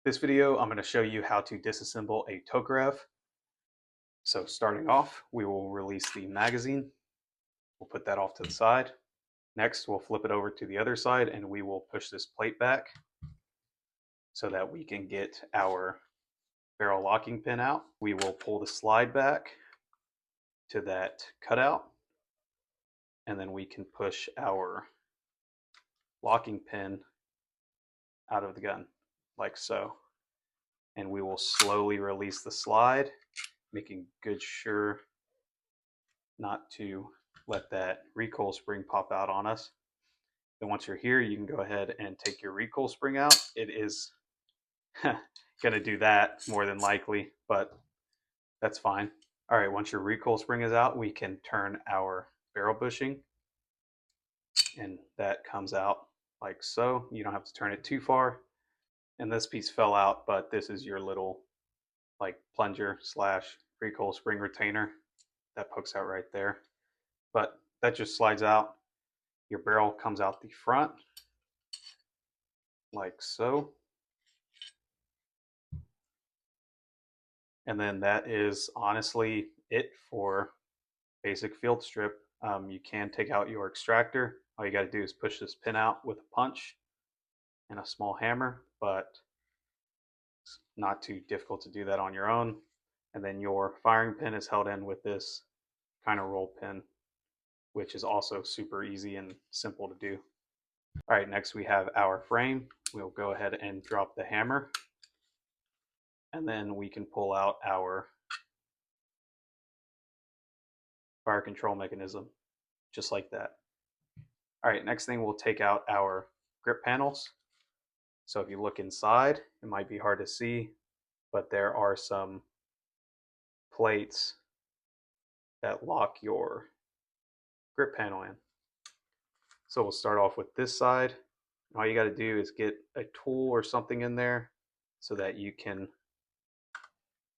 This video, I'm going to show you how to disassemble a Tokarev. So starting off, we will release the magazine. We'll put that off to the side. Next, we'll flip it over to the other side and we will push this plate back so that we can get our barrel locking pin out. We will pull the slide back to that cutout and then we can push our locking pin out of the gun like so. And we will slowly release the slide, making good sure not to let that recoil spring pop out on us. Then once you're here, you can go ahead and take your recoil spring out. It is going to do that more than likely, but that's fine. All right, once your recoil spring is out, we can turn our barrel bushing, and that comes out like so. You don't have to turn it too far. And this piece fell out, but this is your little like plunger slash recoil spring retainer that pokes out right there. But that just slides out. Your barrel comes out the front like so. And then that is honestly it for basic field strip. You can take out your extractor. All you got to do is push this pin out with a punch and a small hammer, but it's not too difficult to do that on your own. And then your firing pin is held in with this kind of roll pin, which is also super easy and simple to do. All right, next we have our frame. We'll go ahead and drop the hammer, and then we can pull out our fire control mechanism, just like that. All right, next thing we'll take out our grip panels. So if you look inside, it might be hard to see, but there are some plates that lock your grip panel in. So we'll start off with this side. All you got to do is get a tool or something in there so that you can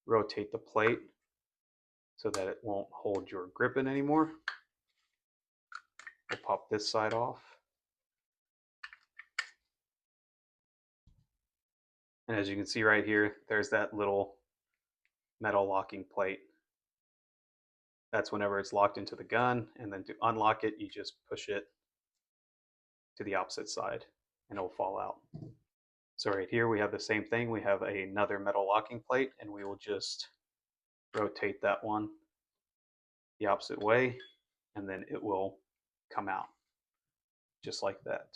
rotate the plate so that it won't hold your grip in anymore. We'll pop this side off. And as you can see right here, there's that little metal locking plate. That's whenever it's locked into the gun, and then to unlock it, you just push it to the opposite side and it will fall out. So right here we have the same thing. We have another metal locking plate, and we will just rotate that one the opposite way, and then it will come out just like that.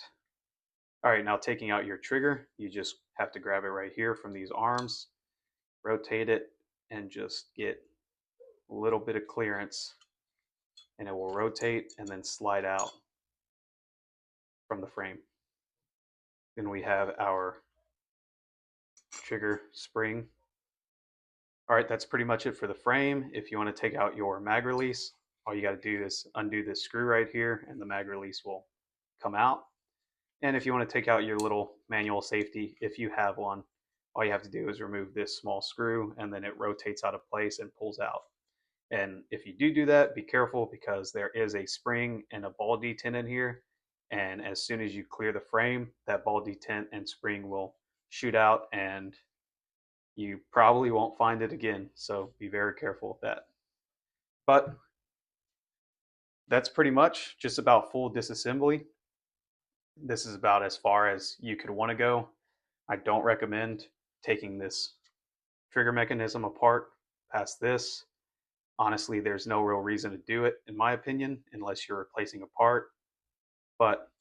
All right, now taking out your trigger, you just have to grab it right here from these arms, rotate it, and just get a little bit of clearance, and it will rotate and then slide out from the frame. Then we have our trigger spring. All right, that's pretty much it for the frame. If you want to take out your mag release, all you got to do is undo this screw right here and the mag release will come out. And if you want to take out your little manual safety, if you have one, all you have to do is remove this small screw and then it rotates out of place and pulls out. And if you do that, be careful because there is a spring and a ball detent in here. And as soon as you clear the frame, that ball detent and spring will shoot out and you probably won't find it again. So be very careful with that. But that's pretty much just about full disassembly. This is about as far as you could want to go. I don't recommend taking this trigger mechanism apart past this. Honestly, there's no real reason to do it, in my opinion, unless you're replacing a part. But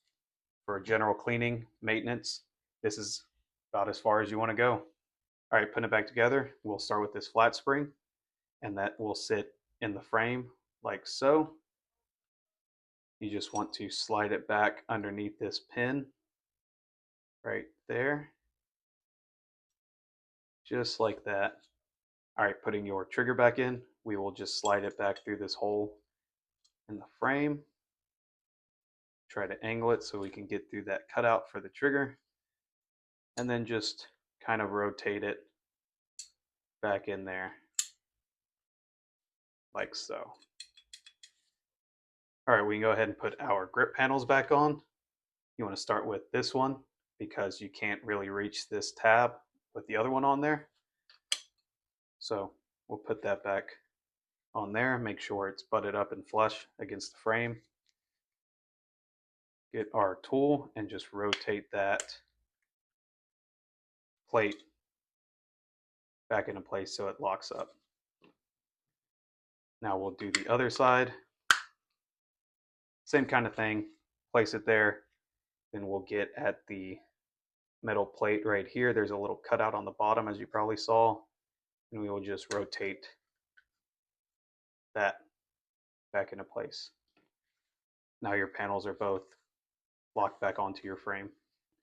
for general cleaning, maintenance, this is about as far as you want to go. All right, putting it back together, we'll start with this flat spring, and that will sit in the frame like so. You just want to slide it back underneath this pin right there, just like that. All right, putting your trigger back in, we will just slide it back through this hole in the frame. Try to angle it so we can get through that cutout for the trigger, and then just kind of rotate it back in there like so. All right, we can go ahead and put our grip panels back on. You want to start with this one because you can't really reach this tab with the other one on there. So we'll put that back on there, make sure it's butted up and flush against the frame. Get our tool and just rotate that plate back into place so it locks up. Now we'll do the other side. Same kind of thing, place it there. Then we'll get at the metal plate right here. There's a little cutout on the bottom, as you probably saw, and we will just rotate that back into place. Now your panels are both locked back onto your frame.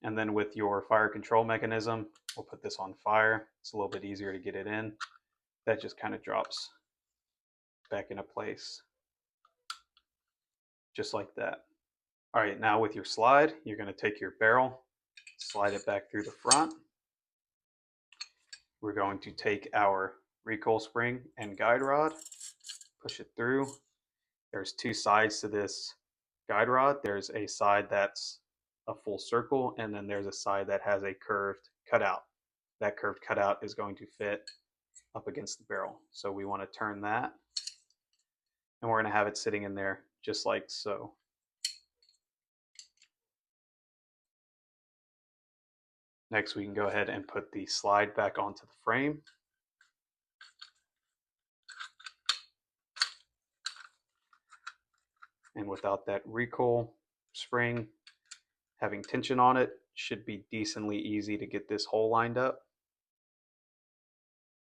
And then with your fire control mechanism, we'll put this on fire. It's a little bit easier to get it in. That just kind of drops back into place, just like that. All right, now with your slide, you're going to take your barrel, slide it back through the front. We're going to take our recoil spring and guide rod, push it through. There's two sides to this guide rod. There's a side that's a full circle, and then there's a side that has a curved cutout. That curved cutout is going to fit up against the barrel. So we want to turn that, and we're going to have it sitting in there just like so. Next, we can go ahead and put the slide back onto the frame. And without that recoil spring having tension on it, should be decently easy to get this hole lined up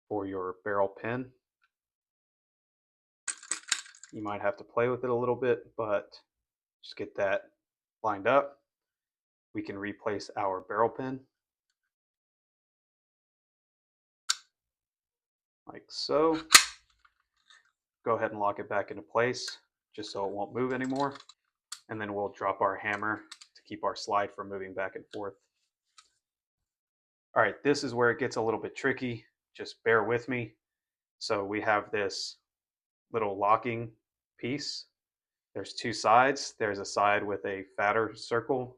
for your barrel pin. You might have to play with it a little bit, but just get that lined up. We can replace our barrel pin like so. Go ahead and lock it back into place just so it won't move anymore. And then we'll drop our hammer to keep our slide from moving back and forth. All right, this is where it gets a little bit tricky. Just bear with me. So we have this little locking piece. There's two sides. There's a side with a fatter circle,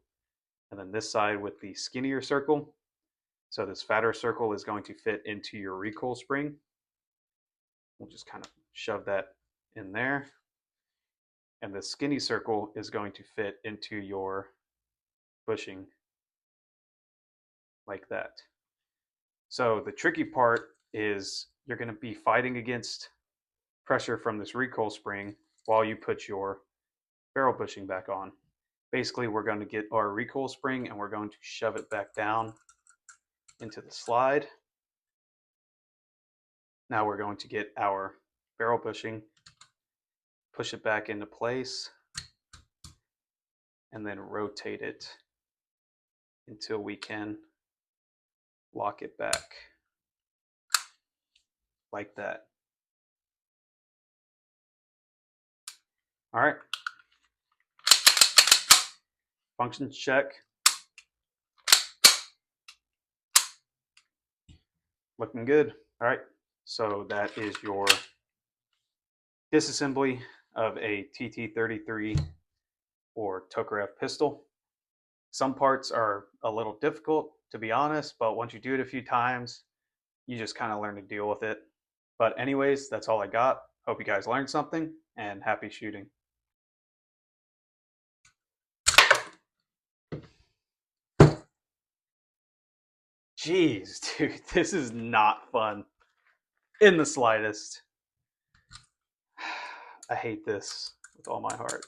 and then this side with the skinnier circle. So this fatter circle is going to fit into your recoil spring. We'll just kind of shove that in there. And the skinny circle is going to fit into your bushing like that. So the tricky part is you're going to be fighting against pressure from this recoil spring while you put your barrel bushing back on. Basically, we're going to get our recoil spring and we're going to shove it back down into the slide. Now we're going to get our barrel bushing, push it back into place, and then rotate it until we can lock it back like that. All right. Functions check. Looking good. All right. So that is your disassembly of a TT-33 or Tokarev pistol. Some parts are a little difficult, to be honest, but once you do it a few times, you just kind of learn to deal with it. But anyways, that's all I got. Hope you guys learned something, and happy shooting. Jeez, dude, this is not fun in the slightest. I hate this with all my heart.